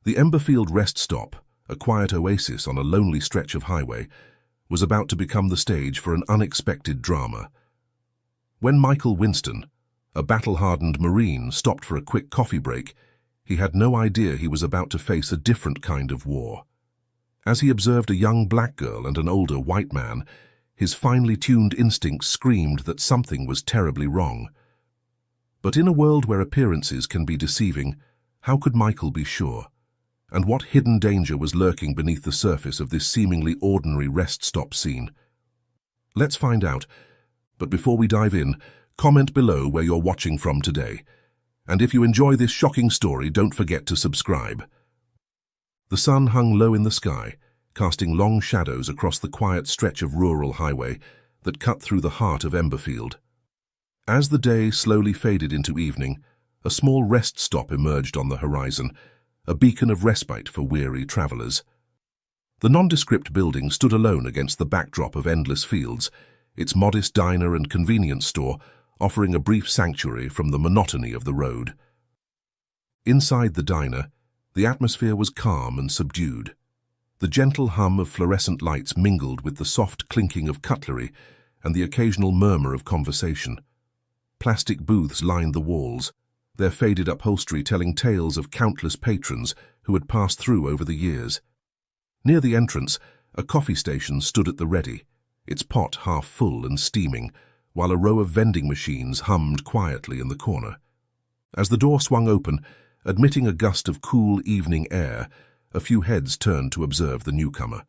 The Emberfield rest stop, a quiet oasis on a lonely stretch of highway, was about to become the stage for an unexpected drama. When Michael Winston, a battle-hardened Marine, stopped for a quick coffee break, he had no idea he was about to face a different kind of war. As he observed a young black girl and an older white man, his finely tuned instincts screamed that something was terribly wrong. But in a world where appearances can be deceiving, how could Michael be sure? And what hidden danger was lurking beneath the surface of this seemingly ordinary rest stop scene? Let's find out. But before we dive in, comment below where you're watching from today. And if you enjoy this shocking story, don't forget to subscribe. The sun hung low in the sky, casting long shadows across the quiet stretch of rural highway that cut through the heart of Emberfield. As the day slowly faded into evening, a small rest stop emerged on the horizon, a beacon of respite for weary travelers. The nondescript building stood alone against the backdrop of endless fields, its modest diner and convenience store offering a brief sanctuary from the monotony of the road. Inside the diner, the atmosphere was calm and subdued. The gentle hum of fluorescent lights mingled with the soft clinking of cutlery and the occasional murmur of conversation. Plastic booths lined the walls, their faded upholstery telling tales of countless patrons who had passed through over the years. Near the entrance, a coffee station stood at the ready, its pot half full and steaming, while a row of vending machines hummed quietly in the corner. As the door swung open, admitting a gust of cool evening air, a few heads turned to observe the newcomer.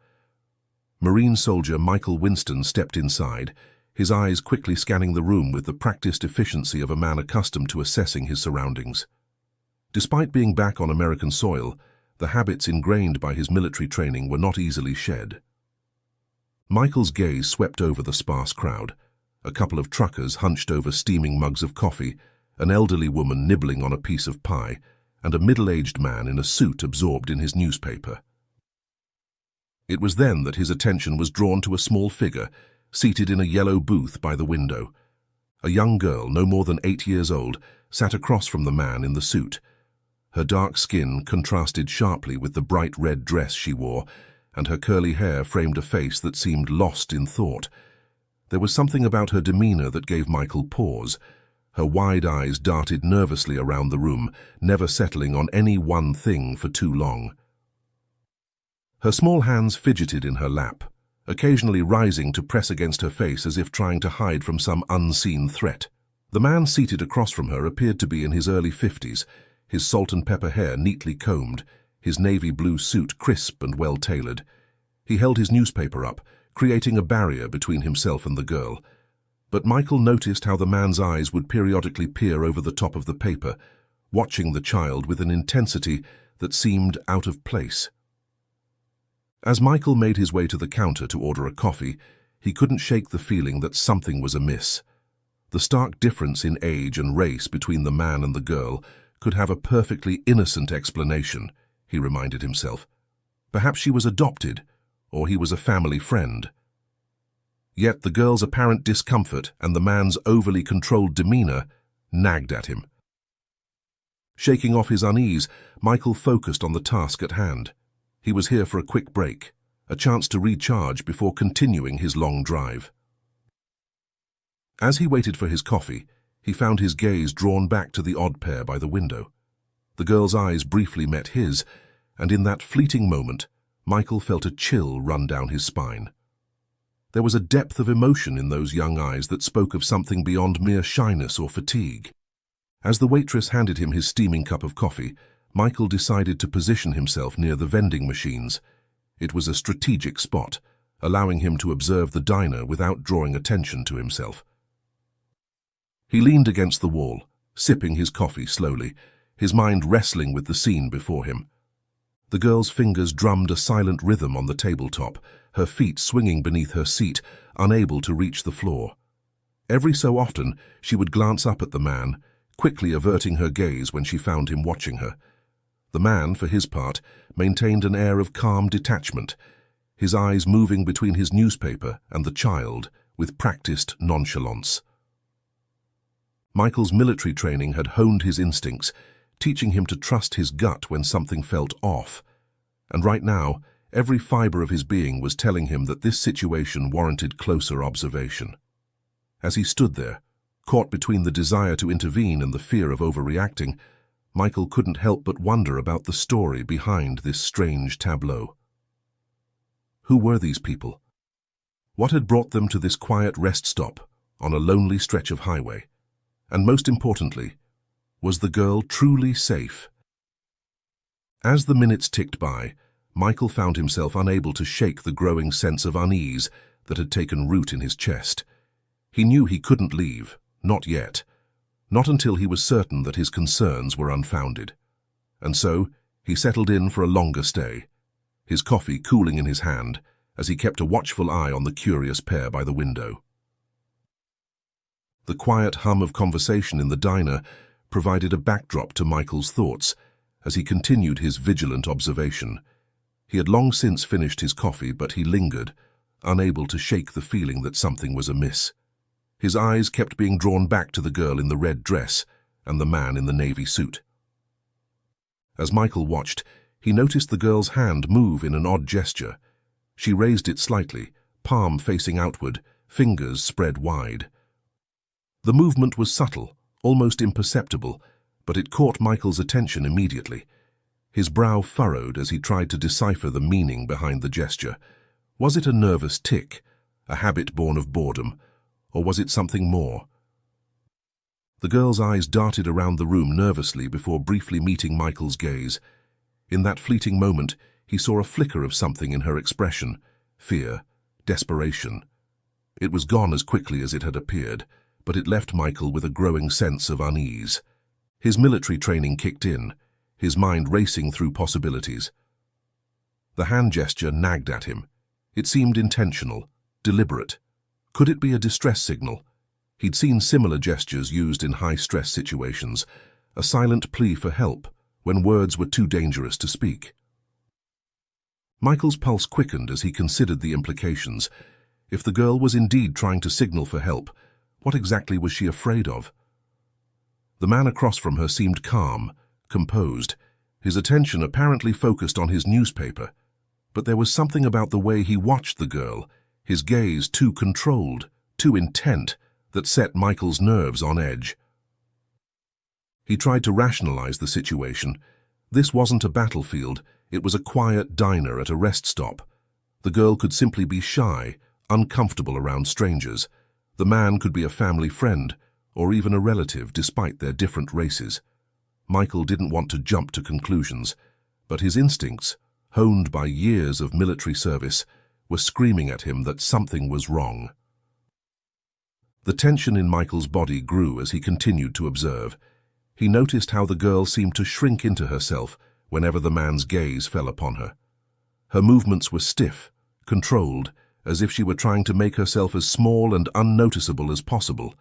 Marine soldier Michael Winston stepped inside, his eyes quickly scanning the room with the practiced efficiency of a man accustomed to assessing his surroundings. Despite being back on American soil, the habits ingrained by his military training were not easily shed. Michael's gaze swept over the sparse crowd, a couple of truckers hunched over steaming mugs of coffee, an elderly woman nibbling on a piece of pie, and a middle-aged man in a suit absorbed in his newspaper. It was then that his attention was drawn to a small figure, seated in a yellow booth by the window. A young girl, no more than 8 years old, sat across from the man in the suit. Her dark skin contrasted sharply with the bright red dress she wore, and her curly hair framed a face that seemed lost in thought. There was something about her demeanor that gave Michael pause. Her wide eyes darted nervously around the room, never settling on any one thing for too long. Her small hands fidgeted in her lap, occasionally rising to press against her face as if trying to hide from some unseen threat. The man seated across from her appeared to be in his early 50s, his salt and pepper hair neatly combed, his navy blue suit crisp and well-tailored. He held his newspaper up, creating a barrier between himself and the girl. But Michael noticed how the man's eyes would periodically peer over the top of the paper, watching the child with an intensity that seemed out of place. As Michael made his way to the counter to order a coffee, he couldn't shake the feeling that something was amiss. The stark difference in age and race between the man and the girl could have a perfectly innocent explanation, he reminded himself. Perhaps she was adopted, or he was a family friend. Yet the girl's apparent discomfort and the man's overly controlled demeanor nagged at him. Shaking off his unease, Michael focused on the task at hand. He was here for a quick break, a chance to recharge before continuing his long drive. As he waited for his coffee, he found his gaze drawn back to the odd pair by the window. The girl's eyes briefly met his, and in that fleeting moment, Michael felt a chill run down his spine. There was a depth of emotion in those young eyes that spoke of something beyond mere shyness or fatigue. As the waitress handed him his steaming cup of coffee, Michael decided to position himself near the vending machines. It was a strategic spot, allowing him to observe the diner without drawing attention to himself. He leaned against the wall, sipping his coffee slowly, his mind wrestling with the scene before him. The girl's fingers drummed a silent rhythm on the tabletop, her feet swinging beneath her seat, unable to reach the floor. Every so often, she would glance up at the man, quickly averting her gaze when she found him watching her. The man, for his part, maintained an air of calm detachment, his eyes moving between his newspaper and the child with practiced nonchalance. Michael's military training had honed his instincts, teaching him to trust his gut when something felt off. And right now, every fiber of his being was telling him that this situation warranted closer observation. As he stood there, caught between the desire to intervene and the fear of overreacting, Michael couldn't help but wonder about the story behind this strange tableau. Who were these people? What had brought them to this quiet rest stop on a lonely stretch of highway? And most importantly, was the girl truly safe? As the minutes ticked by, Michael found himself unable to shake the growing sense of unease that had taken root in his chest. He knew he couldn't leave, not yet, not until he was certain that his concerns were unfounded. And so, he settled in for a longer stay, his coffee cooling in his hand as he kept a watchful eye on the curious pair by the window. The quiet hum of conversation in the diner provided a backdrop to Michael's thoughts as he continued his vigilant observation. He had long since finished his coffee, but he lingered, unable to shake the feeling that something was amiss. His eyes kept being drawn back to the girl in the red dress and the man in the navy suit. As Michael watched, he noticed the girl's hand move in an odd gesture. She raised it slightly, palm facing outward, fingers spread wide. The movement was subtle, almost imperceptible, but it caught Michael's attention immediately. His brow furrowed as he tried to decipher the meaning behind the gesture. Was it a nervous tic, a habit born of boredom, or was it something more? The girl's eyes darted around the room nervously before briefly meeting Michael's gaze. In that fleeting moment, he saw a flicker of something in her expression: fear, desperation. It was gone as quickly as it had appeared, but it left Michael with a growing sense of unease. His military training kicked in, his mind racing through possibilities. The hand gesture nagged at him. It seemed intentional, deliberate. Could it be a distress signal? He'd seen similar gestures used in high-stress situations, a silent plea for help when words were too dangerous to speak. Michael's pulse quickened as he considered the implications. If the girl was indeed trying to signal for help, what exactly was she afraid of? The man across from her seemed calm, composed, his attention apparently focused on his newspaper. But there was something about the way he watched the girl, his gaze too controlled, too intent, that set Michael's nerves on edge. He tried to rationalize the situation. This wasn't a battlefield, it was a quiet diner at a rest stop. The girl could simply be shy, uncomfortable around strangers. The man could be a family friend, or even a relative, despite their different races. Michael didn't want to jump to conclusions, but his instincts, honed by years of military service, were screaming at him that something was wrong. The tension in Michael's body grew as he continued to observe. He noticed how the girl seemed to shrink into herself whenever the man's gaze fell upon her. Her movements were stiff, controlled, as if she were trying to make herself as small and unnoticeable as possible.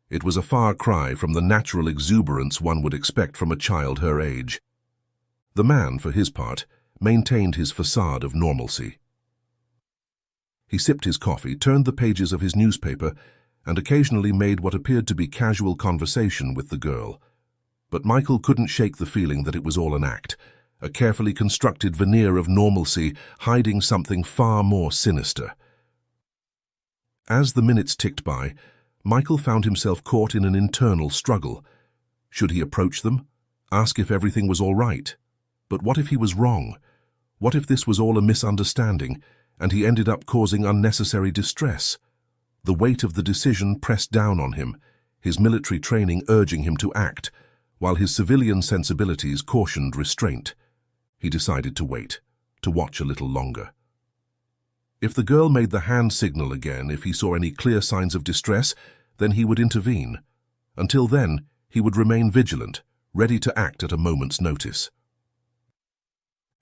It was a far cry from the natural exuberance one would expect from a child her age. The man, for his part, maintained his facade of normalcy. He sipped his coffee, turned the pages of his newspaper, and occasionally made what appeared to be casual conversation with the girl. But Michael couldn't shake the feeling that it was all an act, a carefully constructed veneer of normalcy hiding something far more sinister. As the minutes ticked by, Michael found himself caught in an internal struggle. Should he approach them? Ask if everything was all right? But what if he was wrong? What if this was all a misunderstanding, and he ended up causing unnecessary distress? The weight of the decision pressed down on him, his military training urging him to act, while his civilian sensibilities cautioned restraint. He decided to wait, to watch a little longer. If the girl made the hand signal again, if he saw any clear signs of distress, then he would intervene. Until then, he would remain vigilant, ready to act at a moment's notice.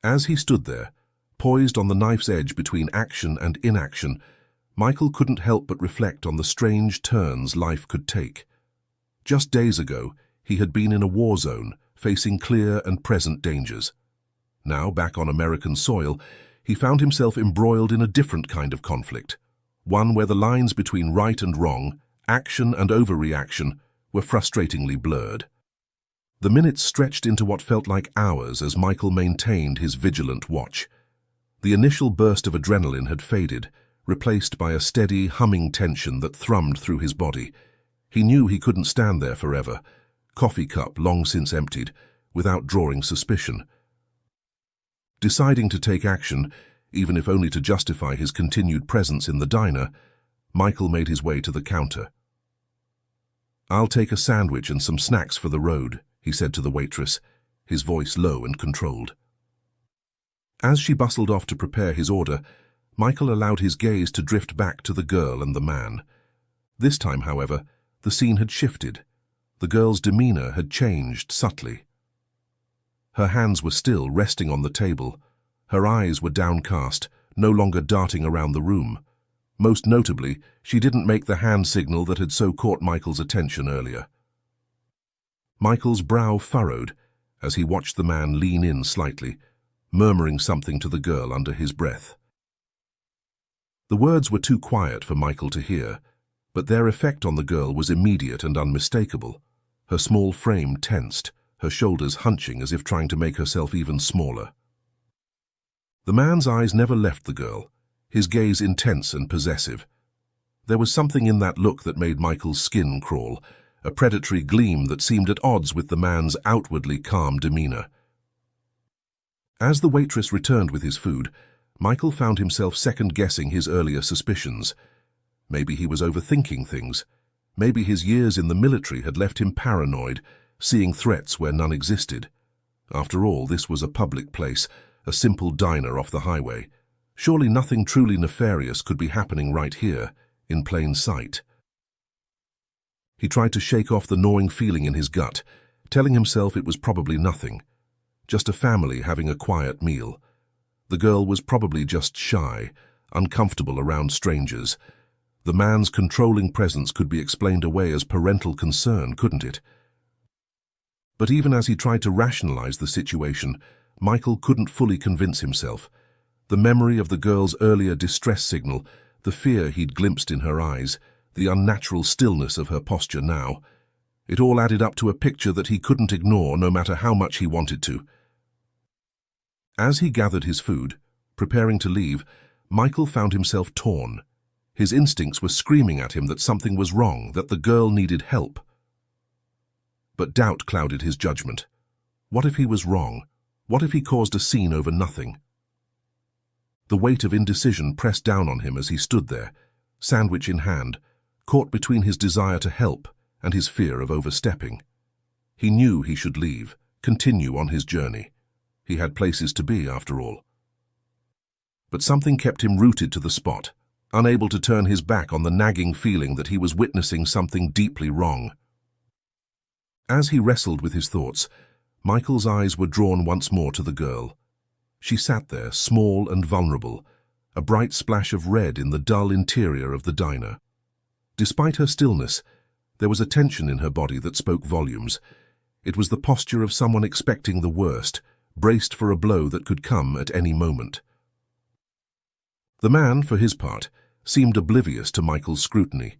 As he stood there, poised on the knife's edge between action and inaction, Michael couldn't help but reflect on the strange turns life could take. Just days ago, he had been in a war zone, facing clear and present dangers. Now, back on American soil, he found himself embroiled in a different kind of conflict, one where the lines between right and wrong, action and overreaction, were frustratingly blurred. The minutes stretched into what felt like hours as Michael maintained his vigilant watch. The initial burst of adrenaline had faded, replaced by a steady, humming tension that thrummed through his body. He knew he couldn't stand there forever, coffee cup long since emptied, without drawing suspicion. Deciding to take action, even if only to justify his continued presence in the diner, Michael made his way to the counter. "I'll take a sandwich and some snacks for the road," he said to the waitress, his voice low and controlled. As she bustled off to prepare his order, Michael allowed his gaze to drift back to the girl and the man. This time, however, the scene had shifted. The girl's demeanor had changed subtly. Her hands were still resting on the table. Her eyes were downcast, no longer darting around the room. Most notably, she didn't make the hand signal that had so caught Michael's attention earlier. Michael's brow furrowed as he watched the man lean in slightly, murmuring something to the girl under his breath. The words were too quiet for Michael to hear, but their effect on the girl was immediate and unmistakable. Her small frame tensed, her shoulders hunching as if trying to make herself even smaller. The man's eyes never left the girl, his gaze intense and possessive. There was something in that look that made Michael's skin crawl, a predatory gleam that seemed at odds with the man's outwardly calm demeanor. As the waitress returned with his food, Michael found himself second-guessing his earlier suspicions. Maybe he was overthinking things. Maybe his years in the military had left him paranoid, seeing threats where none existed. After all, this was a public place, a simple diner off the highway. Surely nothing truly nefarious could be happening right here, in plain sight. He tried to shake off the gnawing feeling in his gut, telling himself it was probably nothing. Just a family having a quiet meal. The girl was probably just shy, uncomfortable around strangers. The man's controlling presence could be explained away as parental concern, couldn't it? But even as he tried to rationalize the situation, Michael couldn't fully convince himself. The memory of the girl's earlier distress signal, the fear he'd glimpsed in her eyes, the unnatural stillness of her posture now, it all added up to a picture that he couldn't ignore no matter how much he wanted to. As he gathered his food, preparing to leave, Michael found himself torn. His instincts were screaming at him that something was wrong, that the girl needed help. But doubt clouded his judgment. What if he was wrong? What if he caused a scene over nothing? The weight of indecision pressed down on him as he stood there, sandwich in hand, caught between his desire to help and his fear of overstepping. He knew he should leave, continue on his journey. He had places to be, after all. But something kept him rooted to the spot, unable to turn his back on the nagging feeling that he was witnessing something deeply wrong. As he wrestled with his thoughts, Michael's eyes were drawn once more to the girl. She sat there, small and vulnerable, a bright splash of red in the dull interior of the diner. Despite her stillness, there was a tension in her body that spoke volumes. It was the posture of someone expecting the worst, braced for a blow that could come at any moment. The man, for his part, seemed oblivious to Michael's scrutiny.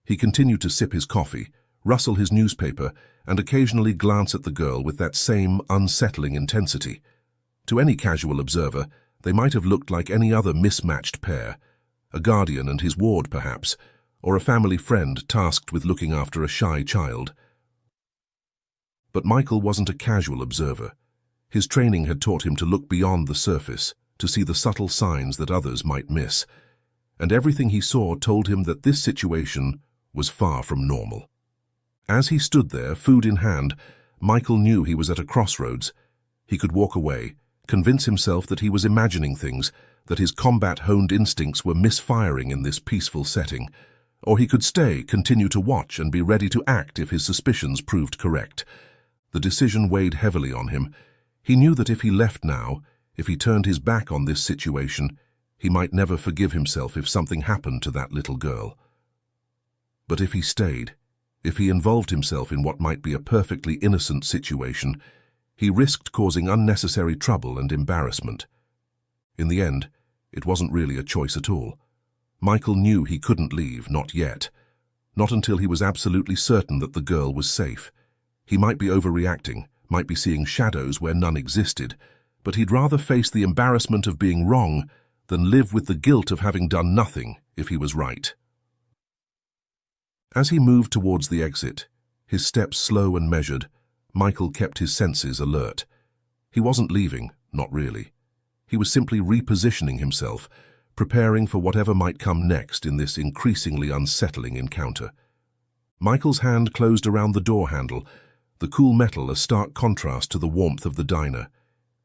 He continued to sip his coffee, rustle his newspaper, and occasionally glance at the girl with that same unsettling intensity. To any casual observer, they might have looked like any other mismatched pair, a guardian and his ward perhaps, or a family friend tasked with looking after a shy child. But Michael wasn't a casual observer. His training had taught him to look beyond the surface, to see the subtle signs that others might miss, and everything he saw told him that this situation was far from normal. As he stood there, food in hand, Michael knew he was at a crossroads. He could walk away, convince himself that he was imagining things, that his combat-honed instincts were misfiring in this peaceful setting, or he could stay, continue to watch, and be ready to act if his suspicions proved correct. The decision weighed heavily on him. He knew that if he left now, if he turned his back on this situation, he might never forgive himself if something happened to that little girl. But if he stayed, if he involved himself in what might be a perfectly innocent situation, he risked causing unnecessary trouble and embarrassment. In the end, it wasn't really a choice at all. Michael knew he couldn't leave, not yet. Not until he was absolutely certain that the girl was safe. He might be overreacting, might be seeing shadows where none existed, but he'd rather face the embarrassment of being wrong than live with the guilt of having done nothing if he was right. As he moved towards the exit, his steps slow and measured, Michael kept his senses alert. He wasn't leaving, not really. He was simply repositioning himself, preparing for whatever might come next in this increasingly unsettling encounter. Michael's hand closed around the door handle, the cool metal a stark contrast to the warmth of the diner.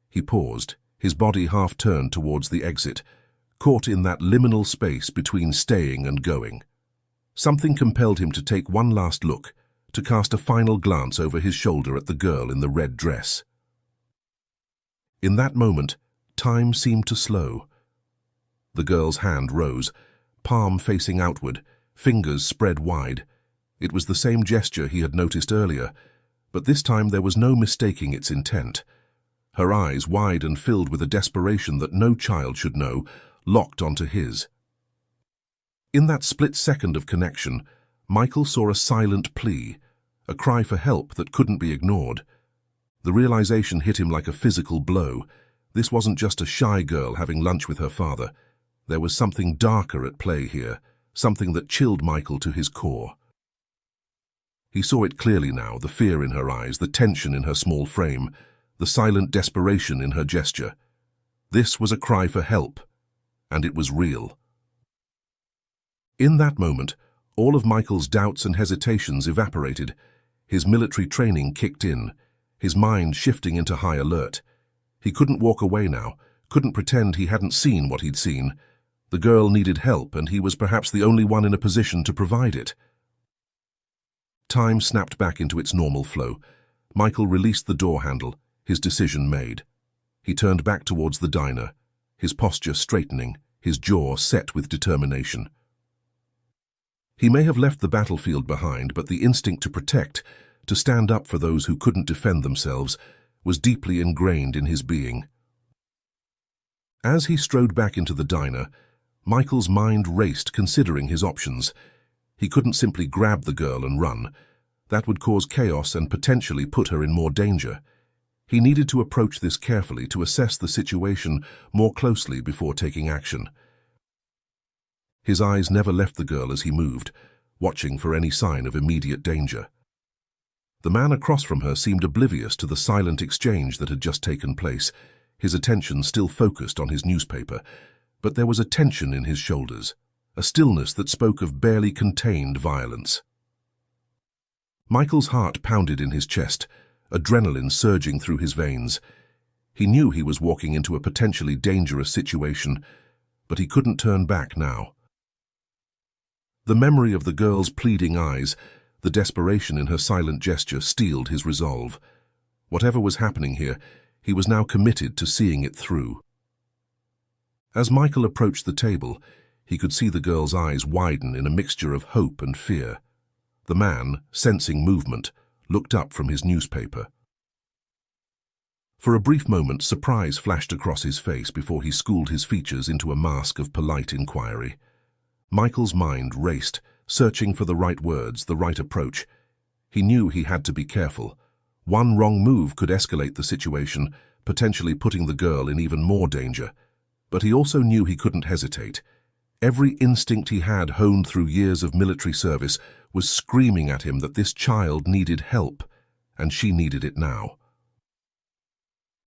He paused, his body half turned towards the exit, caught in that liminal space between staying and going. Something compelled him to take one last look, to cast a final glance over his shoulder at the girl in the red dress. In that moment, time seemed to slow. The girl's hand rose, palm facing outward, fingers spread wide. It was the same gesture he had noticed earlier, but this time there was no mistaking its intent. Her eyes, wide and filled with a desperation that no child should know, locked onto his. In that split second of connection, Michael saw a silent plea, a cry for help that couldn't be ignored. The realization hit him like a physical blow. This wasn't just a shy girl having lunch with her father. There was something darker at play here, something that chilled Michael to his core. He saw it clearly now, the fear in her eyes, the tension in her small frame, the silent desperation in her gesture. This was a cry for help, and it was real. In that moment, all of Michael's doubts and hesitations evaporated. His military training kicked in, his mind shifting into high alert. He couldn't walk away now, couldn't pretend he hadn't seen what he'd seen. The girl needed help, and he was perhaps the only one in a position to provide it. Time snapped back into its normal flow. Michael released the door handle, his decision made. He turned back towards the diner, his posture straightening, his jaw set with determination. He may have left the battlefield behind, but the instinct to protect, to stand up for those who couldn't defend themselves, was deeply ingrained in his being. As he strode back into the diner, Michael's mind raced, considering his options. He couldn't simply grab the girl and run. That would cause chaos and potentially put her in more danger. He needed to approach this carefully, to assess the situation more closely before taking action. His eyes never left the girl as he moved, watching for any sign of immediate danger. The man across from her seemed oblivious to the silent exchange that had just taken place, his attention still focused on his newspaper, but there was a tension in his shoulders, a stillness that spoke of barely contained violence. Michael's heart pounded in his chest, adrenaline surging through his veins. He knew he was walking into a potentially dangerous situation, but he couldn't turn back now. The memory of the girl's pleading eyes, the desperation in her silent gesture, steeled his resolve. Whatever was happening here, he was now committed to seeing it through. As Michael approached the table, he could see the girl's eyes widen in a mixture of hope and fear. The man, sensing movement, looked up from his newspaper. For a brief moment, surprise flashed across his face before he schooled his features into a mask of polite inquiry. Michael's mind raced, searching for the right words, the right approach. He knew he had to be careful. One wrong move could escalate the situation, potentially putting the girl in even more danger. But he also knew he couldn't hesitate. Every instinct he had, honed through years of military service, was screaming at him that this child needed help, and she needed it now.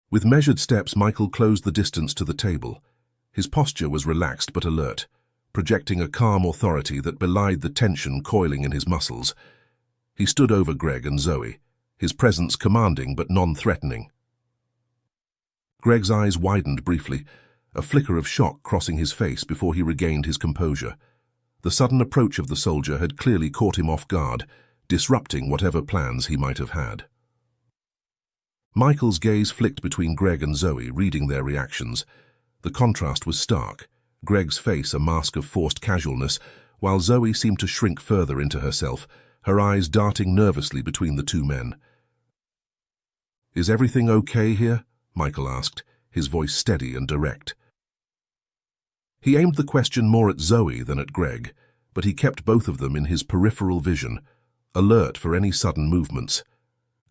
With measured steps, Michael closed the distance to the table. His posture was relaxed but alert, projecting a calm authority that belied the tension coiling in his muscles. He stood over Greg and Zoe, his presence commanding but non-threatening. Greg's eyes widened briefly, a flicker of shock crossing his face before he regained his composure. The sudden approach of the soldier had clearly caught him off guard, disrupting whatever plans he might have had. Michael's gaze flicked between Greg and Zoe, reading their reactions. The contrast was stark, Greg's face a mask of forced casualness, while Zoe seemed to shrink further into herself, her eyes darting nervously between the two men. "Is everything okay here?" Michael asked, his voice steady and direct. He aimed the question more at Zoe than at Greg, but he kept both of them in his peripheral vision, alert for any sudden movements.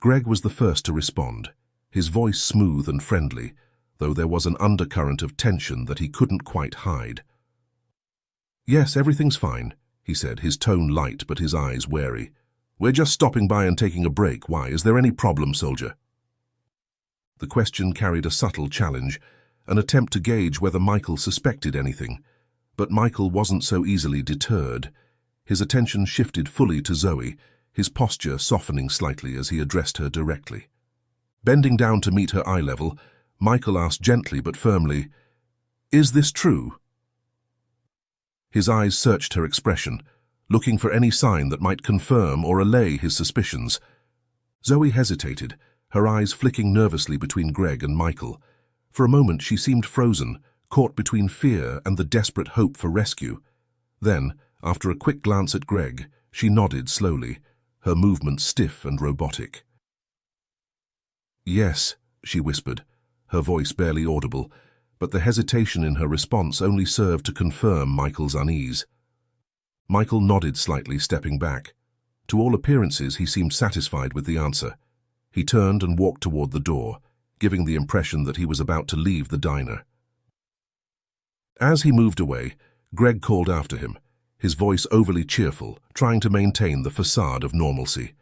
Greg was the first to respond, his voice smooth and friendly, though there was an undercurrent of tension that he couldn't quite hide. "Yes, everything's fine," he said, his tone light but his eyes wary. "We're just stopping by and taking a break. Why, is there any problem, soldier?" The question carried a subtle challenge, an attempt to gauge whether Michael suspected anything. But Michael wasn't so easily deterred. His attention shifted fully to Zoe, his posture softening slightly as he addressed her directly. Bending down to meet her eye level, Michael asked gently but firmly, "Is this true?" His eyes searched her expression, looking for any sign that might confirm or allay his suspicions. Zoe hesitated, her eyes flicking nervously between Greg and Michael. For a moment she seemed frozen, caught between fear and the desperate hope for rescue. Then, after a quick glance at Greg, she nodded slowly, her movements stiff and robotic. "Yes," she whispered, her voice barely audible, but the hesitation in her response only served to confirm Michael's unease. Michael nodded slightly, stepping back. To all appearances, he seemed satisfied with the answer. He turned and walked toward the door, giving the impression that he was about to leave the diner. As he moved away, Greg called after him, his voice overly cheerful, trying to maintain the facade of normalcy.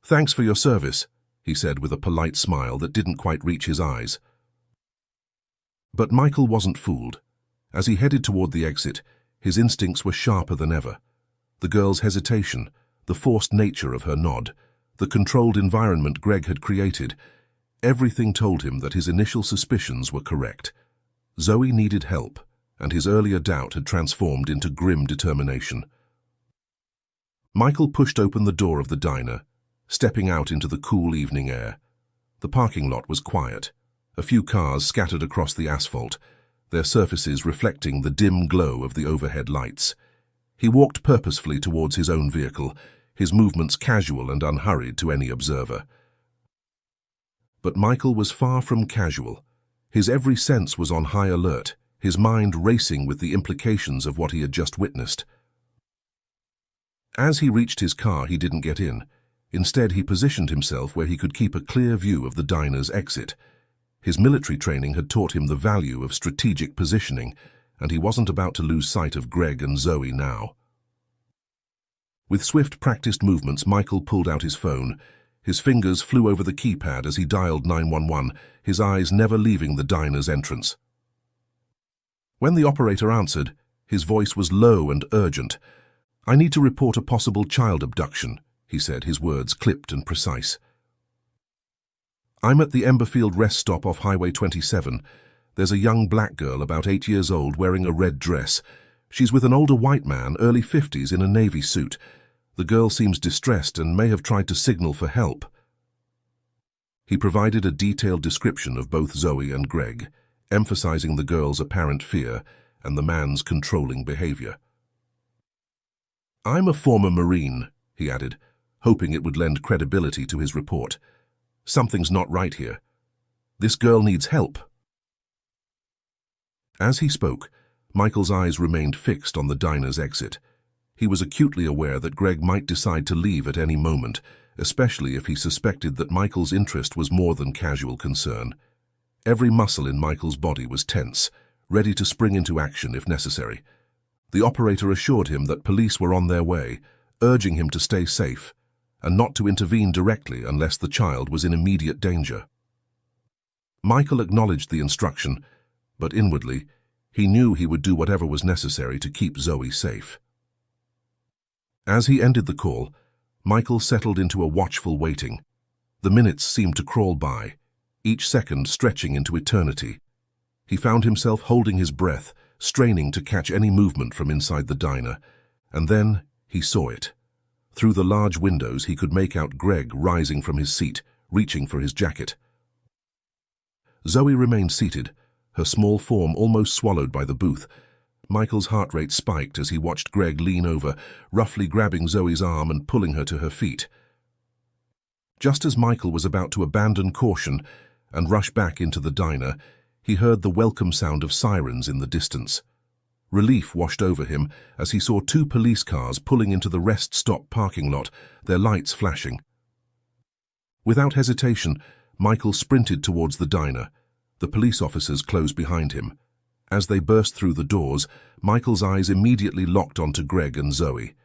"Thanks for your service," he said with a polite smile that didn't quite reach his eyes. But Michael wasn't fooled. As he headed toward the exit, his instincts were sharper than ever. The girl's hesitation, the forced nature of her nod, the controlled environment Greg had created, everything told him that his initial suspicions were correct. Zoe needed help, and his earlier doubt had transformed into grim determination. Michael pushed open the door of the diner, stepping out into the cool evening air. The parking lot was quiet, a few cars scattered across the asphalt, their surfaces reflecting the dim glow of the overhead lights. He walked purposefully towards his own vehicle, his movements casual and unhurried to any observer. But Michael was far from casual. His every sense was on high alert, his mind racing with the implications of what he had just witnessed. As he reached his car, he didn't get in. Instead, he positioned himself where he could keep a clear view of the diner's exit. His military training had taught him the value of strategic positioning, and he wasn't about to lose sight of Greg and Zoe now. With swift, practiced movements, Michael pulled out his phone. His fingers flew over the keypad as he dialed 911, his eyes never leaving the diner's entrance. When the operator answered, his voice was low and urgent. "I need to report a possible child abduction," he said, his words clipped and precise. "I'm at the Emberfield rest stop off Highway 27. There's a young black girl about 8 years old wearing a red dress. She's with an older white man, early 50s, in a navy suit. The girl seems distressed and may have tried to signal for help." He provided a detailed description of both Zoe and Greg, emphasizing the girl's apparent fear and the man's controlling behavior. "I'm a former Marine," he added, hoping it would lend credibility to his report. "Something's not right here. This girl needs help." As he spoke, Michael's eyes remained fixed on the diner's exit. He was acutely aware that Greg might decide to leave at any moment, especially if he suspected that Michael's interest was more than casual concern. Every muscle in Michael's body was tense, ready to spring into action if necessary. The operator assured him that police were on their way, urging him to stay safe and not to intervene directly unless the child was in immediate danger. Michael acknowledged the instruction, but inwardly, he knew he would do whatever was necessary to keep Zoe safe. As he ended the call, Michael settled into a watchful waiting. The minutes seemed to crawl by, each second stretching into eternity. He found himself holding his breath, straining to catch any movement from inside the diner, and then he saw it. Through the large windows, he could make out Greg rising from his seat, reaching for his jacket. Zoe remained seated, her small form almost swallowed by the booth. Michael's heart rate spiked as he watched Greg lean over, roughly grabbing Zoe's arm and pulling her to her feet. Just as Michael was about to abandon caution and rush back into the diner, he heard the welcome sound of sirens in the distance. Relief washed over him as he saw 2 police cars pulling into the rest stop parking lot, their lights flashing. Without hesitation, Michael sprinted towards the diner. The police officers closed behind him. As they burst through the doors, Michael's eyes immediately locked onto Greg and Zoe.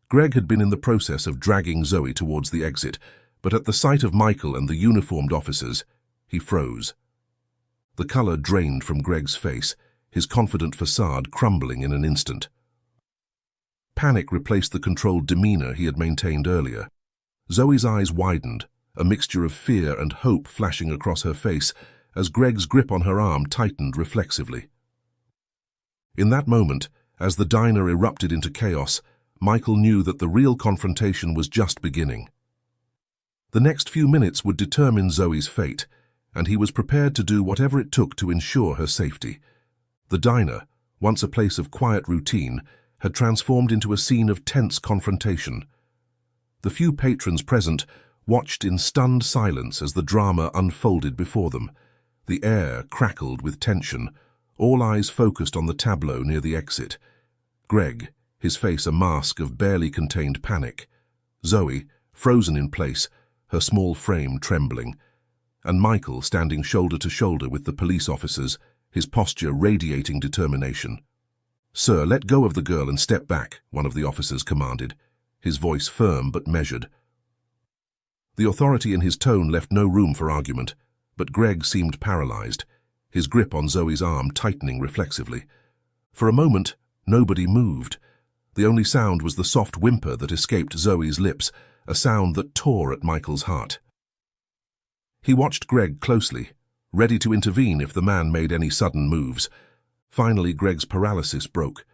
Greg had been in the process of dragging Zoe towards the exit, but at the sight of Michael and the uniformed officers, he froze. The color drained from Greg's face, his confident facade crumbling in an instant. Panic replaced the controlled demeanor he had maintained earlier. Zoe's eyes widened, a mixture of fear and hope flashing across her face as Greg's grip on her arm tightened reflexively. In that moment, as the diner erupted into chaos, Michael knew that the real confrontation was just beginning. The next few minutes would determine Zoe's fate, and he was prepared to do whatever it took to ensure her safety. The diner, once a place of quiet routine, had transformed into a scene of tense confrontation. The few patrons present watched in stunned silence as the drama unfolded before them. The air crackled with tension, all eyes focused on the tableau near the exit. Greg, his face a mask of barely contained panic. Zoe, frozen in place, her small frame trembling. And Michael standing shoulder to shoulder with the police officers, his posture radiating determination. "Sir, let go of the girl and step back," one of the officers commanded, his voice firm but measured. The authority in his tone left no room for argument, but Greg seemed paralyzed, his grip on Zoe's arm tightening reflexively. For a moment, nobody moved. The only sound was the soft whimper that escaped Zoe's lips, a sound that tore at Michael's heart. He watched Greg closely, ready to intervene if the man made any sudden moves. Finally, Greg's paralysis broke.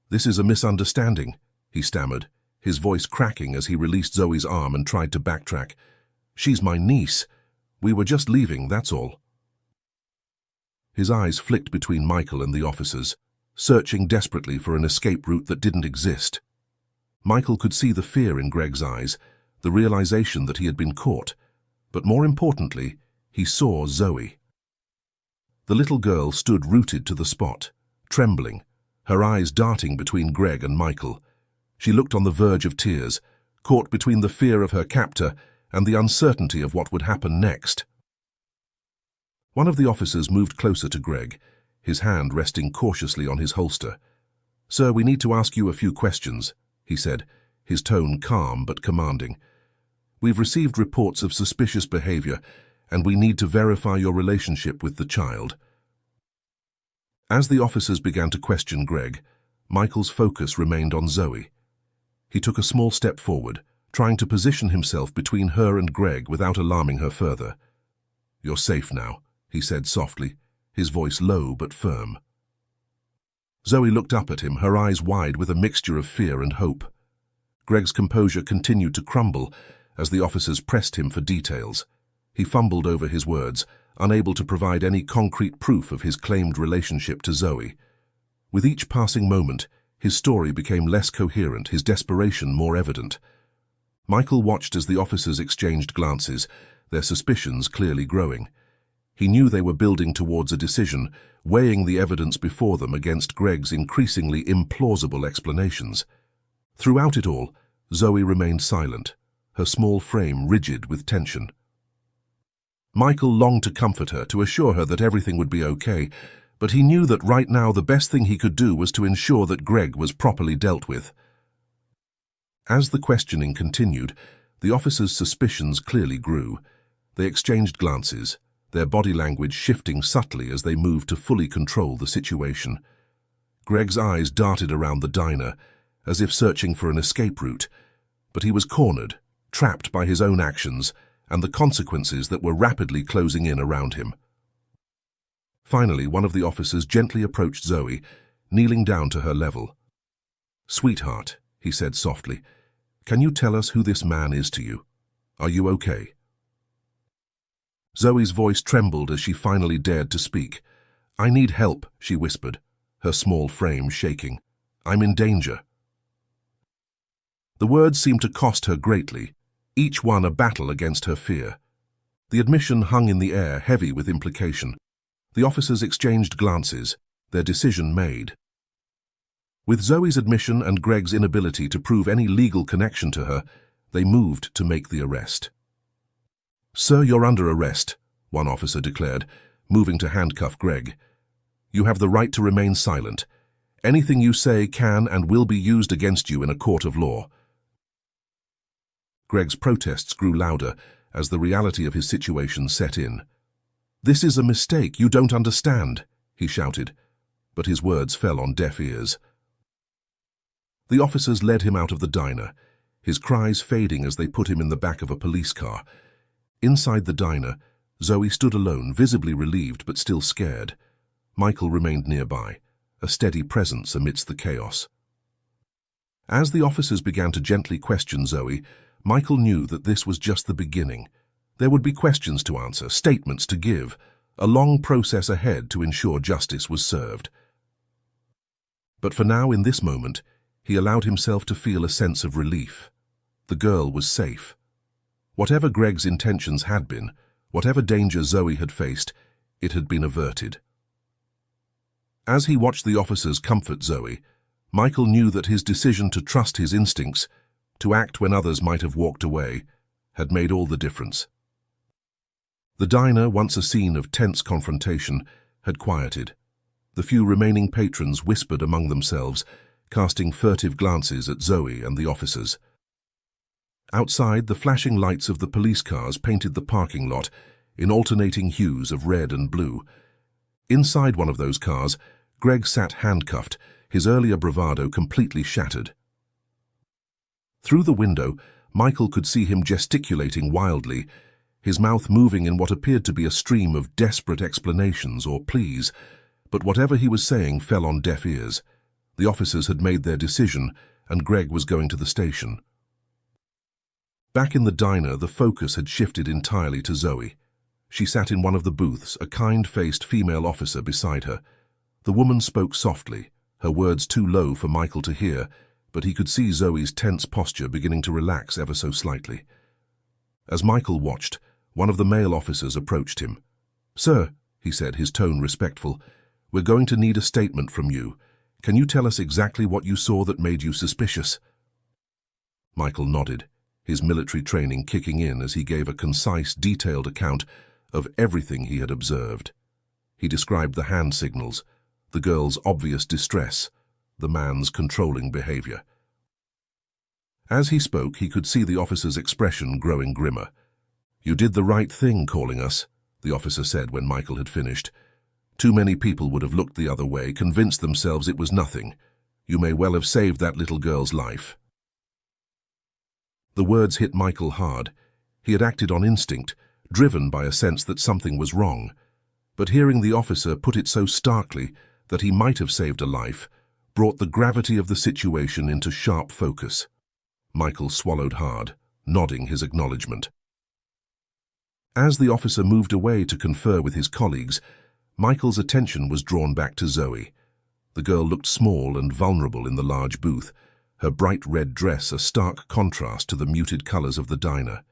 "This is a misunderstanding," he stammered, his voice cracking as he released Zoe's arm and tried to backtrack. "She's my niece. We were just leaving, that's all." His eyes flicked between Michael and the officers, searching desperately for an escape route that didn't exist. Michael could see the fear in Greg's eyes, the realization that he had been caught. But more importantly, he saw Zoe. The little girl stood rooted to the spot, trembling, her eyes darting between Greg and Michael. She looked on the verge of tears, caught between the fear of her captor and the uncertainty of what would happen next. One of the officers moved closer to Greg, his hand resting cautiously on his holster. "Sir, we need to ask you a few questions," he said, his tone calm but commanding. "We've received reports of suspicious behavior, and we need to verify your relationship with the child." As the officers began to question Greg, Michael's focus remained on Zoe. He took a small step forward, trying to position himself between her and Greg without alarming her further. "You're safe now," he said softly, his voice low but firm. Zoe looked up at him, her eyes wide with a mixture of fear and hope. Greg's composure continued to crumble as the officers pressed him for details. He fumbled over his words, unable to provide any concrete proof of his claimed relationship to Zoe. With each passing moment, his story became less coherent, his desperation more evident. Michael watched as the officers exchanged glances, their suspicions clearly growing. He knew they were building towards a decision, weighing the evidence before them against Greg's increasingly implausible explanations. Throughout it all, Zoe remained silent, her small frame rigid with tension. Michael longed to comfort her, to assure her that everything would be okay, but he knew that right now the best thing he could do was to ensure that Greg was properly dealt with. As the questioning continued, the officers' suspicions clearly grew. They exchanged glances, their body language shifting subtly as they moved to fully control the situation. Greg's eyes darted around the diner, as if searching for an escape route, but he was cornered, trapped by his own actions and the consequences that were rapidly closing in around him. Finally, one of the officers gently approached Zoe, kneeling down to her level. "Sweetheart," he said softly, "can you tell us who this man is to you? Are you okay?" Zoe's voice trembled as she finally dared to speak. "I need help," she whispered, her small frame shaking. "I'm in danger." The words seemed to cost her greatly, each one a battle against her fear. The admission hung in the air, heavy with implication. The officers exchanged glances, their decision made. With Zoe's admission and Greg's inability to prove any legal connection to her, they moved to make the arrest. "Sir, you're under arrest," one officer declared, moving to handcuff Greg. "You have the right to remain silent. Anything you say can and will be used against you in a court of law." Greg's protests grew louder as the reality of his situation set in. "This is a mistake, you don't understand," he shouted, but his words fell on deaf ears. The officers led him out of the diner, his cries fading as they put him in the back of a police car. Inside the diner, Zoe stood alone, visibly relieved but still scared. Michael remained nearby, a steady presence amidst the chaos. As the officers began to gently question Zoe, Michael knew that this was just the beginning. There would be questions to answer, statements to give, a long process ahead to ensure justice was served. But for now, in this moment, he allowed himself to feel a sense of relief. The girl was safe. Whatever Greg's intentions had been, whatever danger Zoe had faced, it had been averted. As he watched the officers comfort Zoe, Michael knew that his decision to trust his instincts, to act when others might have walked away, had made all the difference. The diner, once a scene of tense confrontation, had quieted. The few remaining patrons whispered among themselves, casting furtive glances at Zoe and the officers. Outside, the flashing lights of the police cars painted the parking lot in alternating hues of red and blue. Inside one of those cars, Greg sat handcuffed, his earlier bravado completely shattered. Through the window, Michael could see him gesticulating wildly, his mouth moving in what appeared to be a stream of desperate explanations or pleas, but whatever he was saying fell on deaf ears. The officers had made their decision, and Greg was going to the station. Back in the diner, the focus had shifted entirely to Zoe. She sat in one of the booths, a kind-faced female officer beside her. The woman spoke softly, her words too low for Michael to hear, but he could see Zoe's tense posture beginning to relax ever so slightly. As Michael watched, one of the male officers approached him. "Sir," he said, his tone respectful, "we're going to need a statement from you. Can you tell us exactly what you saw that made you suspicious?" Michael nodded, his military training kicking in as he gave a concise, detailed account of everything he had observed. He described the hand signals, the girl's obvious distress, the man's controlling behavior. As he spoke, he could see the officer's expression growing grimmer. "You did the right thing calling us," the officer said when Michael had finished. "Too many people would have looked the other way, convinced themselves it was nothing. You may well have saved that little girl's life." The words hit Michael hard. He had acted on instinct, driven by a sense that something was wrong. But hearing the officer put it so starkly that he might have saved a life brought the gravity of the situation into sharp focus. Michael swallowed hard, nodding his acknowledgement. As the officer moved away to confer with his colleagues, Michael's attention was drawn back to Zoe. The girl looked small and vulnerable in the large booth, her bright red dress a stark contrast to the muted colors of the diner.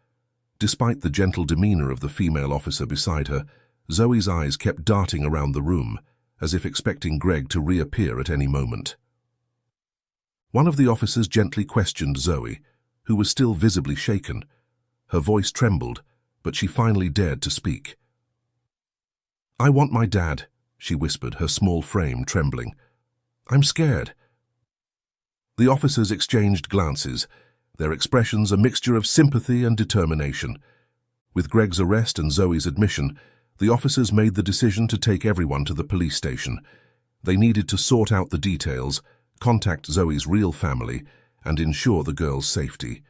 Despite the gentle demeanor of the female officer beside her, Zoe's eyes kept darting around the room, as if expecting Greg to reappear at any moment. One of the officers gently questioned Zoe, who was still visibly shaken. Her voice trembled, but she finally dared to speak. "I want my dad," she whispered, her small frame trembling. "I'm scared." The officers exchanged glances, their expressions a mixture of sympathy and determination. With Greg's arrest and Zoe's admission, the officers made the decision to take everyone to the police station. They needed to sort out the details, contact Zoe's real family, and ensure the girl's safety.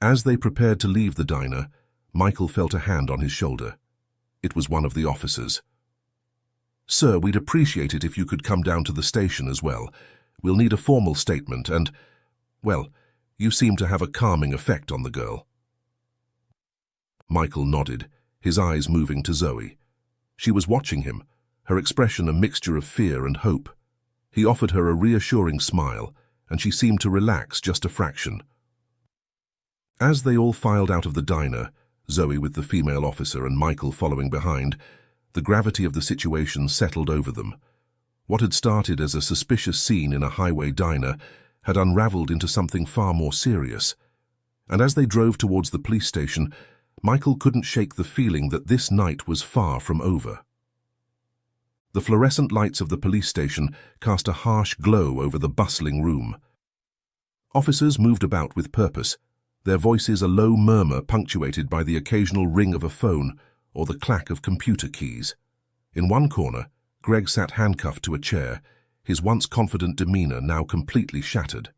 As they prepared to leave the diner, Michael felt a hand on his shoulder. It was one of the officers. "Sir, we'd appreciate it if you could come down to the station as well. We'll need a formal statement and, well, you seem to have a calming effect on the girl." Michael nodded, his eyes moving to Zoe. She was watching him, her expression a mixture of fear and hope. He offered her a reassuring smile, and she seemed to relax just a fraction. As they all filed out of the diner, Zoe with the female officer and Michael following behind, the gravity of the situation settled over them. What had started as a suspicious scene in a highway diner had unraveled into something far more serious. And as they drove towards the police station, Michael couldn't shake the feeling that this night was far from over. The fluorescent lights of the police station cast a harsh glow over the bustling room. Officers moved about with purpose, their voices a low murmur punctuated by the occasional ring of a phone or the clack of computer keys. In one corner, Greg sat handcuffed to a chair, his once confident demeanor now completely shattered.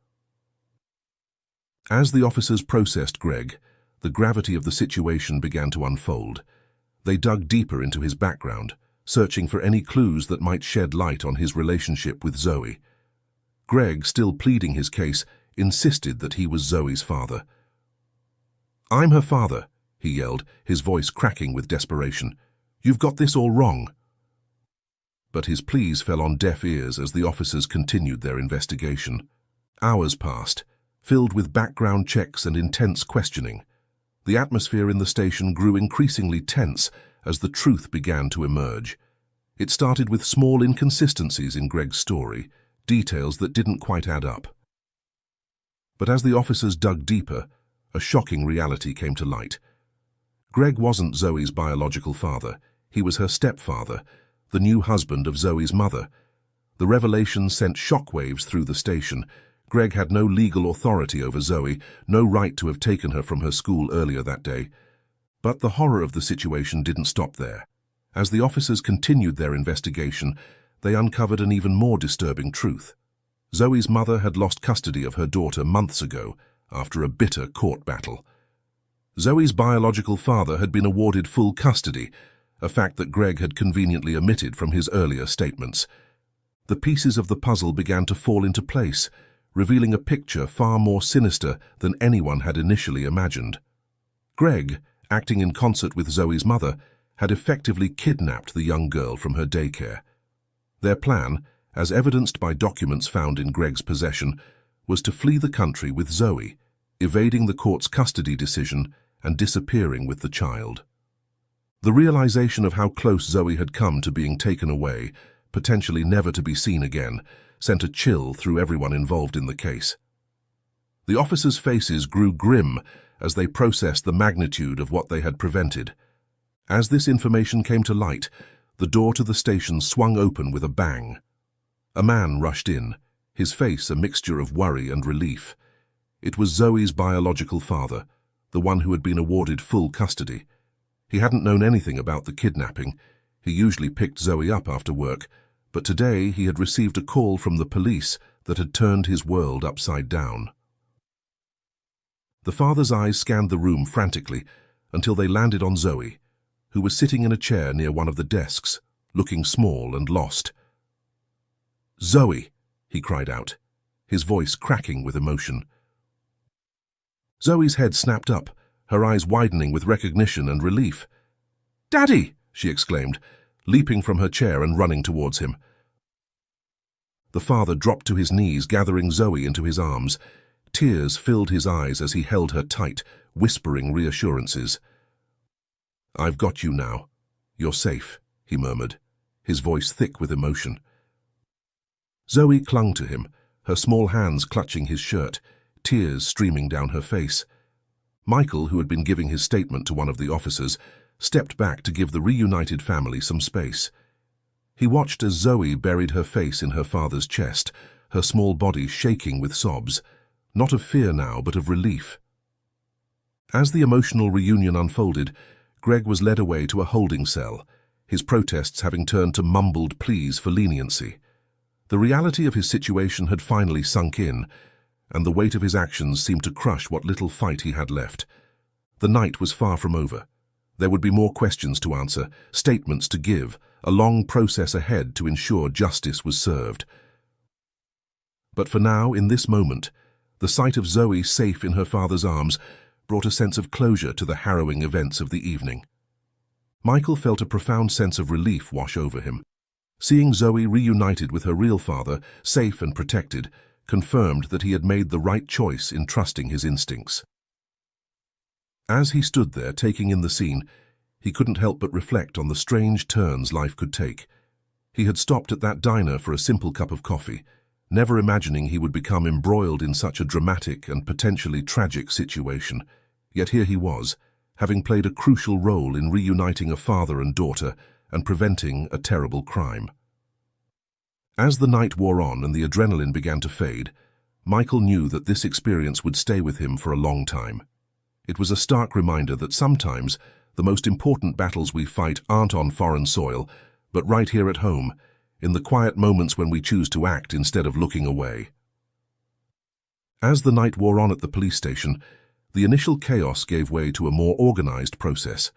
As the officers processed Greg, the gravity of the situation began to unfold. They dug deeper into his background, searching for any clues that might shed light on his relationship with Zoe. Greg, still pleading his case, insisted that he was Zoe's father. "I'm her father," he yelled, his voice cracking with desperation. "You've got this all wrong." But his pleas fell on deaf ears as the officers continued their investigation. Hours passed, filled with background checks and intense questioning. The atmosphere in the station grew increasingly tense as the truth began to emerge. It started with small inconsistencies in Greg's story, details that didn't quite add up. But as the officers dug deeper, a shocking reality came to light. Greg wasn't Zoe's biological father. He was her stepfather, the new husband of Zoe's mother. The revelation sent shockwaves through the station. Greg had no legal authority over Zoe, no right to have taken her from her school earlier that day. But the horror of the situation didn't stop there. As the officers continued their investigation, they uncovered an even more disturbing truth. Zoe's mother had lost custody of her daughter months ago, after a bitter court battle. Zoe's biological father had been awarded full custody, a fact that Greg had conveniently omitted from his earlier statements. The pieces of the puzzle began to fall into place, revealing a picture far more sinister than anyone had initially imagined. Greg, acting in concert with Zoe's mother, had effectively kidnapped the young girl from her daycare. Their plan, as evidenced by documents found in Greg's possession, was to flee the country with Zoe, evading the court's custody decision and disappearing with the child. The realization of how close Zoe had come to being taken away, potentially never to be seen again, sent a chill through everyone involved in the case. The officers' faces grew grim as they processed the magnitude of what they had prevented. As this information came to light, the door to the station swung open with a bang. A man rushed in, his face a mixture of worry and relief. It was Zoe's biological father, the one who had been awarded full custody. He hadn't known anything about the kidnapping. He usually picked Zoe up after work, but today he had received a call from the police that had turned his world upside down. The father's eyes scanned the room frantically until they landed on Zoe, who was sitting in a chair near one of the desks, looking small and lost. "Zoe!" he cried out, his voice cracking with emotion. Zoe's head snapped up, her eyes widening with recognition and relief. "Daddy!" she exclaimed, leaping from her chair and running towards him. The father dropped to his knees, gathering Zoe into his arms. Tears filled his eyes as he held her tight, whispering reassurances. "I've got you now. You're safe," he murmured, his voice thick with emotion. Zoe clung to him, her small hands clutching his shirt, tears streaming down her face. Michael, who had been giving his statement to one of the officers, stepped back to give the reunited family some space. He watched as Zoe buried her face in her father's chest, her small body shaking with sobs, not of fear now, but of relief. As the emotional reunion unfolded, Greg was led away to a holding cell, his protests having turned to mumbled pleas for leniency. The reality of his situation had finally sunk in, and the weight of his actions seemed to crush what little fight he had left. The night was far from over. There would be more questions to answer, statements to give, a long process ahead to ensure justice was served. But for now, in this moment, the sight of Zoe safe in her father's arms brought a sense of closure to the harrowing events of the evening. Michael felt a profound sense of relief wash over him. Seeing Zoe reunited with her real father, safe and protected, confirmed that he had made the right choice in trusting his instincts. As he stood there taking in the scene, he couldn't help but reflect on the strange turns life could take. He had stopped at that diner for a simple cup of coffee, never imagining he would become embroiled in such a dramatic and potentially tragic situation. Yet here he was, having played a crucial role in reuniting a father and daughter and preventing a terrible crime. As the night wore on and the adrenaline began to fade, Michael knew that this experience would stay with him for a long time. It was a stark reminder that sometimes the most important battles we fight aren't on foreign soil, but right here at home, in the quiet moments when we choose to act instead of looking away. As the night wore on at the police station, the initial chaos gave way to a more organized process.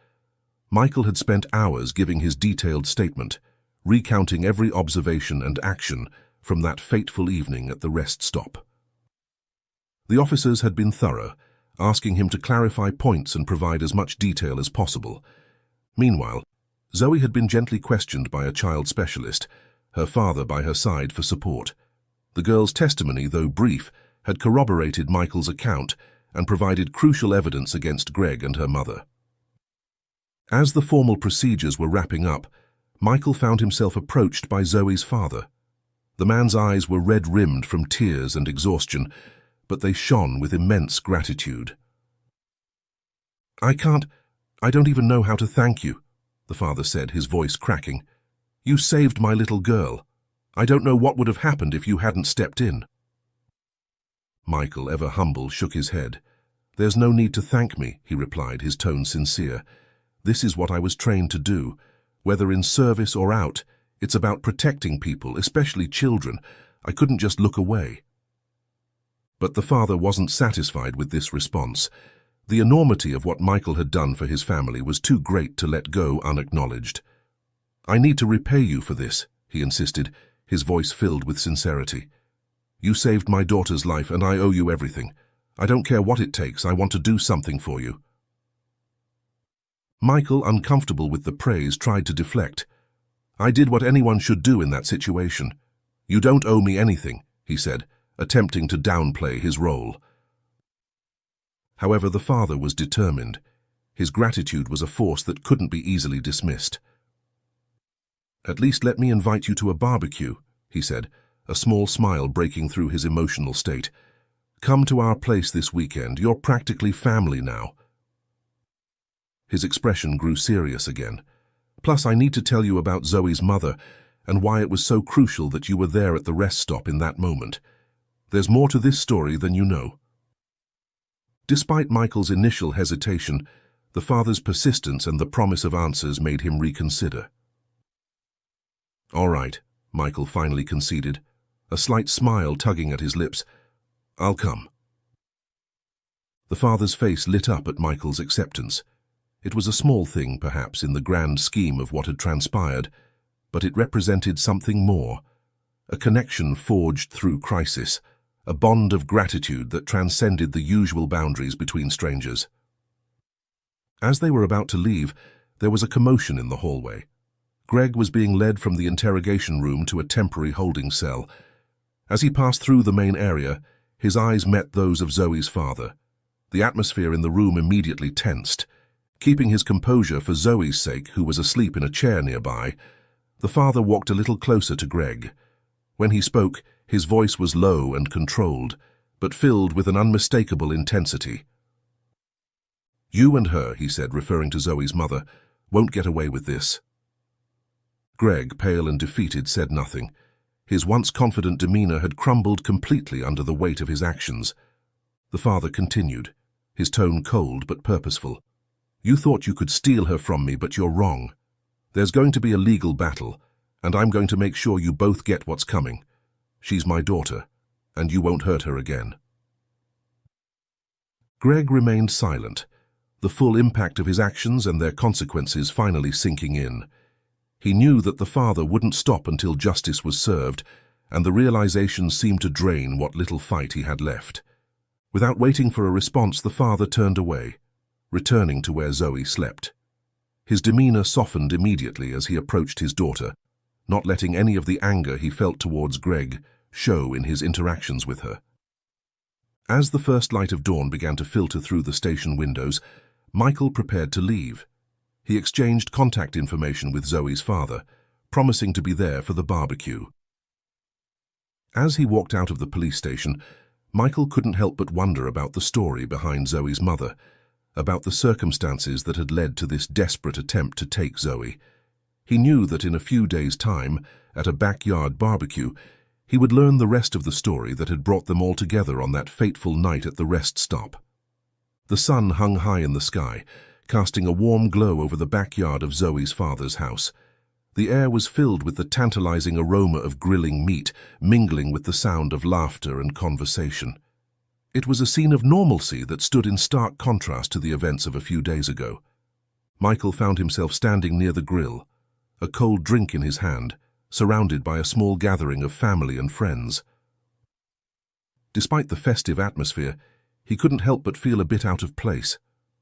Michael had spent hours giving his detailed statement, recounting every observation and action from that fateful evening at the rest stop. The officers had been thorough, asking him to clarify points and provide as much detail as possible. Meanwhile, Zoe had been gently questioned by a child specialist, her father by her side for support. The girl's testimony, though brief, had corroborated Michael's account and provided crucial evidence against Greg and her mother. As the formal procedures were wrapping up, Michael found himself approached by Zoe's father. The man's eyes were red-rimmed from tears and exhaustion, but they shone with immense gratitude. I don't even know how to thank you," the father said, his voice cracking. "You saved my little girl. I don't know what would have happened if you hadn't stepped in." Michael, ever humble, shook his head. "There's no need to thank me," he replied, his tone sincere. "This is what I was trained to do. Whether in service or out, it's about protecting people, especially children. I couldn't just look away." But the father wasn't satisfied with this response. The enormity of what Michael had done for his family was too great to let go unacknowledged. "I need to repay you for this," he insisted, his voice filled with sincerity. "You saved my daughter's life and I owe you everything. I don't care what it takes, I want to do something for you." Michael, uncomfortable with the praise, tried to deflect. "I did what anyone should do in that situation. You don't owe me anything," he said, attempting to downplay his role. However, the father was determined. His gratitude was a force that couldn't be easily dismissed. "At least let me invite you to a barbecue," he said, a small smile breaking through his emotional state. "Come to our place this weekend. You're practically family now." His expression grew serious again. "Plus, I need to tell you about Zoe's mother and why it was so crucial that you were there at the rest stop in that moment. There's more to this story than you know." Despite Michael's initial hesitation, the father's persistence and the promise of answers made him reconsider. "All right," Michael finally conceded, a slight smile tugging at his lips. "I'll come." The father's face lit up at Michael's acceptance. It was a small thing, perhaps, in the grand scheme of what had transpired, but it represented something more, a connection forged through crisis, a bond of gratitude that transcended the usual boundaries between strangers. As they were about to leave, there was a commotion in the hallway. Greg was being led from the interrogation room to a temporary holding cell. As he passed through the main area, his eyes met those of Zoe's father. The atmosphere in the room immediately tensed. Keeping his composure for Zoe's sake, who was asleep in a chair nearby, the father walked a little closer to Greg. When he spoke, his voice was low and controlled, but filled with an unmistakable intensity. "You and her," he said, referring to Zoe's mother, "won't get away with this." Greg, pale and defeated, said nothing. His once confident demeanor had crumbled completely under the weight of his actions. The father continued, his tone cold but purposeful. "You thought you could steal her from me, but you're wrong. There's going to be a legal battle, and I'm going to make sure you both get what's coming. She's my daughter, and you won't hurt her again." Greg remained silent, the full impact of his actions and their consequences finally sinking in. He knew that the father wouldn't stop until justice was served, and the realization seemed to drain what little fight he had left. Without waiting for a response, the father turned away, returning to where Zoe slept. His demeanor softened immediately as he approached his daughter, not letting any of the anger he felt towards Greg show in his interactions with her. As the first light of dawn began to filter through the station windows, Michael prepared to leave. He exchanged contact information with Zoe's father, promising to be there for the barbecue. As he walked out of the police station, Michael couldn't help but wonder about the story behind Zoe's mother. about the circumstances that had led to this desperate attempt to take Zoe. He knew that in a few days' time, at a backyard barbecue, he would learn the rest of the story that had brought them all together on that fateful night at the rest stop. The sun hung high in the sky, casting a warm glow over the backyard of Zoe's father's house. The air was filled with the tantalizing aroma of grilling meat, mingling with the sound of laughter and conversation. It was a scene of normalcy that stood in stark contrast to the events of a few days ago. Michael found himself standing near the grill, a cold drink in his hand, surrounded by a small gathering of family and friends. Despite the festive atmosphere, he couldn't help but feel a bit out of place,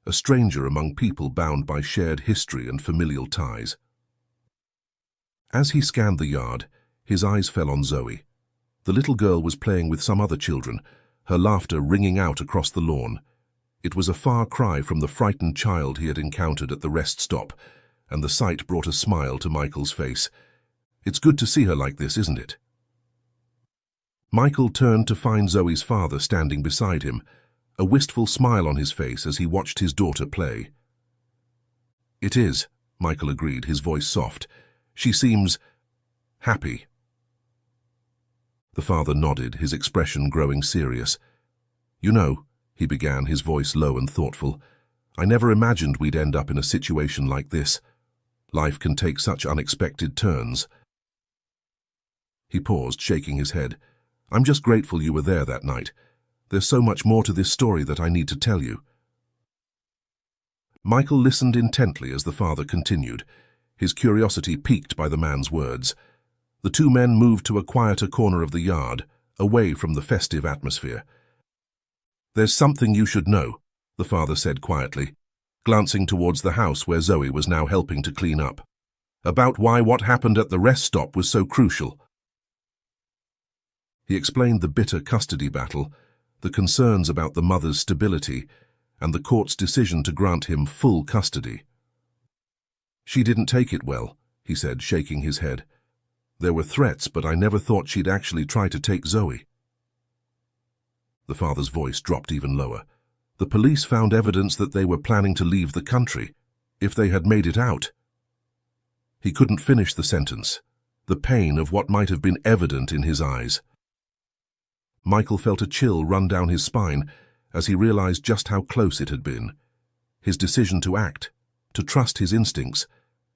a stranger among people bound by shared history and familial ties. As he scanned the yard, his eyes fell on Zoe. The little girl was playing with some other children, her laughter ringing out across the lawn. It was a far cry from the frightened child he had encountered at the rest stop, and the sight brought a smile to Michael's face. It's good to see her like this, isn't it? Michael turned to find Zoe's father standing beside him, a wistful smile on his face as he watched his daughter play. "It is," Michael agreed, his voice soft. "She seems happy." The father nodded, his expression growing serious. "You know," he began, his voice low and thoughtful, "I never imagined we'd end up in a situation like this. Life can take such unexpected turns." He paused, shaking his head. "I'm just grateful you were there that night. There's so much more to this story that I need to tell you." Michael listened intently as the father continued, his curiosity piqued by the man's words. The two men moved to a quieter corner of the yard, away from the festive atmosphere. "There's something you should know," the father said quietly, glancing towards the house where Zoe was now helping to clean up, "about why what happened at the rest stop was so crucial." He explained the bitter custody battle, the concerns about the mother's stability, and the court's decision to grant him full custody. "She didn't take it well," he said, shaking his head. "There were threats, but I never thought she'd actually try to take Zoe." The father's voice dropped even lower. "The police found evidence that they were planning to leave the country, if they had made it out." He couldn't finish the sentence, the pain of what might have been evident in his eyes. Michael felt a chill run down his spine as he realized just how close it had been. His decision to act, to trust his instincts,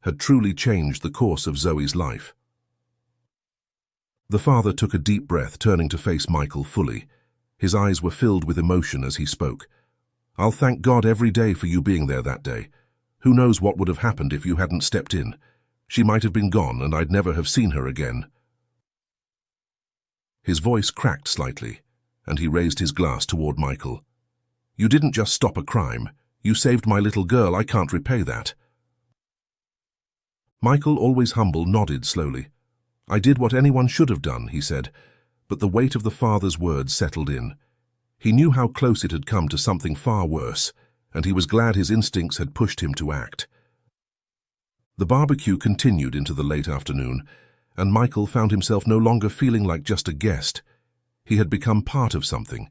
had truly changed the course of Zoe's life. The father took a deep breath, turning to face Michael fully. His eyes were filled with emotion as he spoke. "I'll thank God every day for you being there that day. Who knows what would have happened if you hadn't stepped in? She might have been gone, and I'd never have seen her again." His voice cracked slightly, and he raised his glass toward Michael. "You didn't just stop a crime. You saved my little girl. I can't repay that." Michael, always humble, nodded slowly. "I did what anyone should have done," he said, but the weight of the father's words settled in. He knew how close it had come to something far worse, and he was glad his instincts had pushed him to act. The barbecue continued into the late afternoon, and Michael found himself no longer feeling like just a guest. He had become part of something.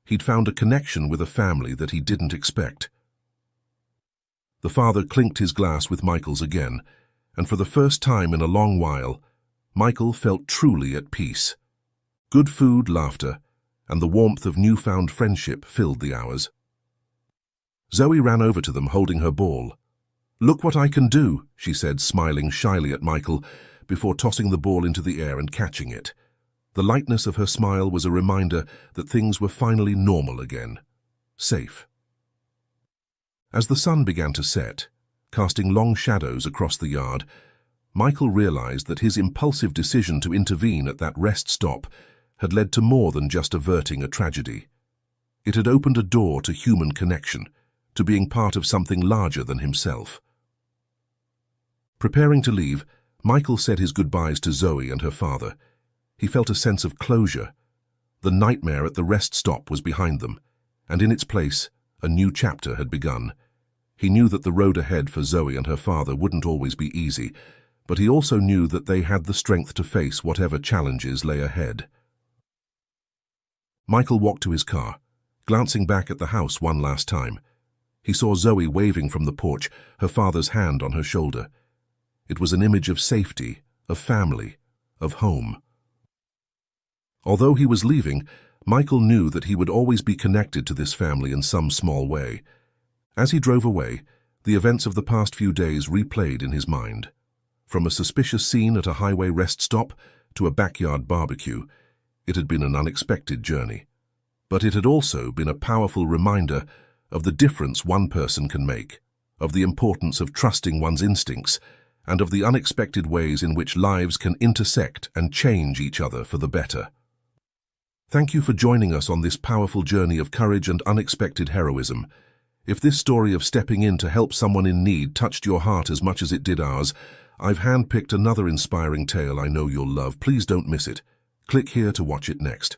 He'd found a connection with a family that he didn't expect. The father clinked his glass with Michael's again, and for the first time in a long while, Michael felt truly at peace. Good food, laughter, and the warmth of newfound friendship filled the hours. Zoe ran over to them holding her ball. "Look what I can do," she said, smiling shyly at Michael, before tossing the ball into the air and catching it. The lightness of her smile was a reminder that things were finally normal again. Safe. As the sun began to set, casting long shadows across the yard, Michael realized that his impulsive decision to intervene at that rest stop had led to more than just averting a tragedy. It had opened a door to human connection, to being part of something larger than himself. Preparing to leave, Michael said his goodbyes to Zoe and her father. He felt a sense of closure. The nightmare at the rest stop was behind them, and in its place, a new chapter had begun. He knew that the road ahead for Zoe and her father wouldn't always be easy, but he also knew that they had the strength to face whatever challenges lay ahead. Michael walked to his car, glancing back at the house one last time. He saw Zoe waving from the porch, her father's hand on her shoulder. It was an image of safety, of family, of home. Although he was leaving, Michael knew that he would always be connected to this family in some small way. As he drove away, the events of the past few days replayed in his mind. From a suspicious scene at a highway rest stop to a backyard barbecue, it had been an unexpected journey. But it had also been a powerful reminder of the difference one person can make, of the importance of trusting one's instincts, and of the unexpected ways in which lives can intersect and change each other for the better. Thank you for joining us on this powerful journey of courage and unexpected heroism. If this story of stepping in to help someone in need touched your heart as much as it did ours, I've handpicked another inspiring tale I know you'll love. Please don't miss it. Click here to watch it next.